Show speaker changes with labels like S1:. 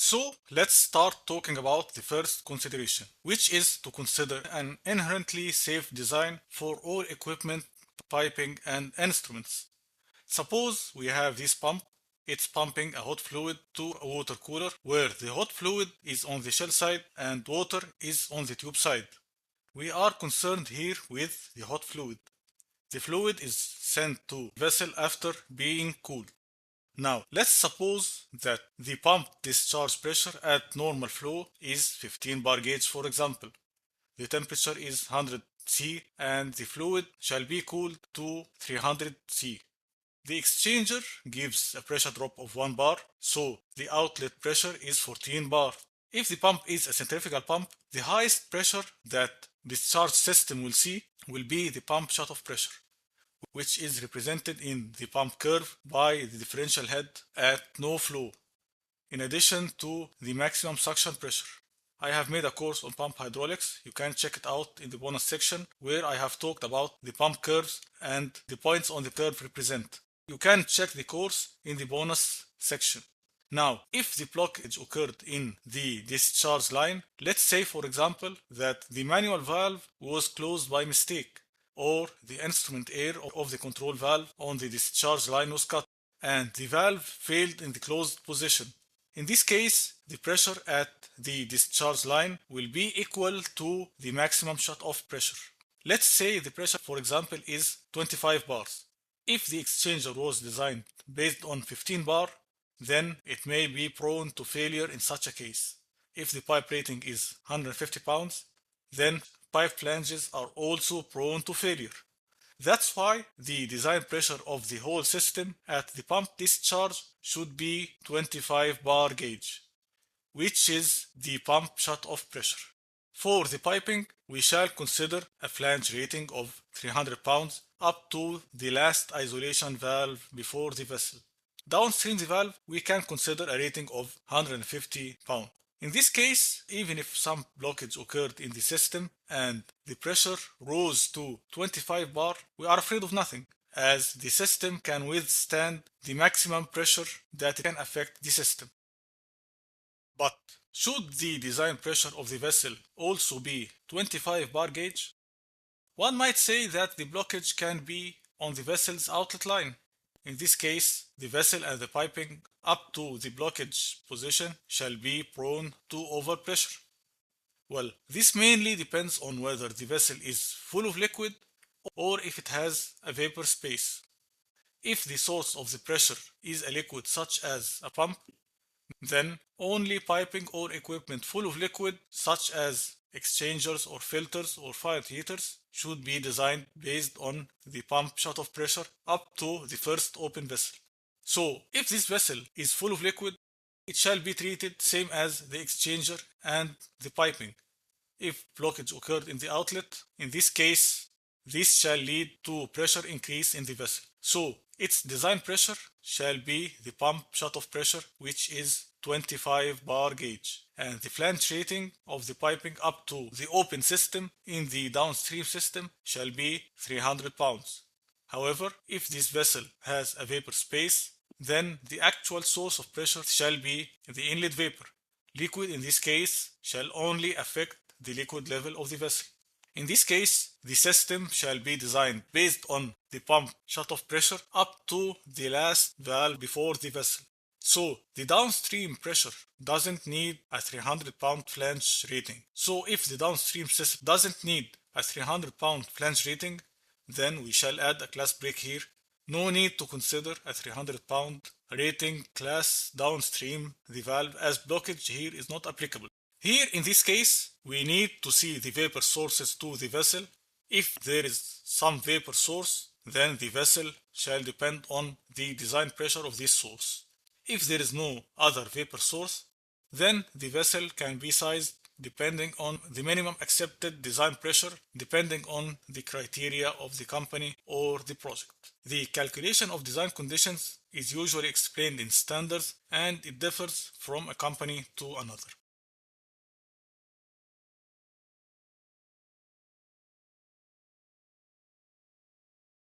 S1: So let's start talking about the first consideration, which is to consider an inherently safe design for all equipment, piping, and instruments. Suppose we have this pump. It's pumping a hot fluid to a water cooler where the hot fluid is on the shell side and water is on the tube side. We are concerned here with the hot fluid. The fluid is sent to vessel after being cooled. Now, let's suppose that the pump discharge pressure at normal flow is 15 bar gauge, for example. The temperature is 100 C and the fluid shall be cooled to 300 C. The exchanger gives a pressure drop of 1 bar, so the outlet pressure is 14 bar. If the pump is a centrifugal pump, the highest pressure that discharge system will see will be the pump shutoff pressure, which is represented in the pump curve by the differential head at no flow, in addition to the maximum suction pressure. I have made a course on pump hydraulics. You can check it out in the bonus section where I have talked about the pump curves and the points on the curve represent. You can check the course in the bonus section. Now, if the blockage occurred in the discharge line, let's say for example that the manual valve was closed by mistake, or the instrument air of the control valve on the discharge line was cut, and the valve failed in the closed position. In this case, the pressure at the discharge line will be equal to the maximum shut-off pressure. Let's say the pressure, for example, is 25 bars. If the exchanger was designed based on 15 bar, then it may be prone to failure in such a case. If the pipe rating is 150 pounds, then pipe flanges are also prone to failure. That's why the design pressure of the whole system at the pump discharge should be 25 bar gauge, which is the pump shut-off pressure. For the piping, we shall consider a flange rating of 300 pounds up to the last isolation valve before the vessel. Downstream the valve, we can consider a rating of 150 pounds. In this case, even if some blockage occurred in the system and the pressure rose to 25 bar, we are afraid of nothing, as the system can withstand the maximum pressure that can affect the system. But should the design pressure of the vessel also be 25 bar gauge? One might say that the blockage can be on the vessel's outlet line. In this case, the vessel and the piping up to the blockage position shall be prone to overpressure. Well, this mainly depends on whether the vessel is full of liquid or if it has a vapor space. If the source of the pressure is a liquid such as a pump, then only piping or equipment full of liquid such as exchangers or filters or fire heaters should be designed based on the pump shutoff pressure up to the first open vessel. So if this vessel is full of liquid, it shall be treated same as the exchanger and the piping. If blockage occurred in the outlet, in this case, this shall lead to pressure increase in the vessel. So its design pressure shall be the pump shutoff pressure, which is 25 bar gauge, and the flange rating of the piping up to the open system in the downstream system shall be 300 pounds. However, if this vessel has a vapor space, then the actual source of pressure shall be the inlet vapor. Liquid in this case shall only affect the liquid level of the vessel. In this case, the system shall be designed based on the pump shutoff pressure up to the last valve before the vessel. So the downstream pressure doesn't need a 300 pound flange rating. So if the downstream system doesn't need a 300 pound flange rating, then we shall add a class break here. No need to consider a 300 pound rating class downstream the valve, as blockage here is not applicable. Here in this case, we need to see the vapor sources to the vessel. If there is some vapor source, then the vessel shall depend on the design pressure of this source. If there is no other vapor source, then the vessel can be sized depending on the minimum accepted design pressure, depending on the criteria of the company or the project. The calculation of design conditions is usually explained in standards, and it differs from a company to another.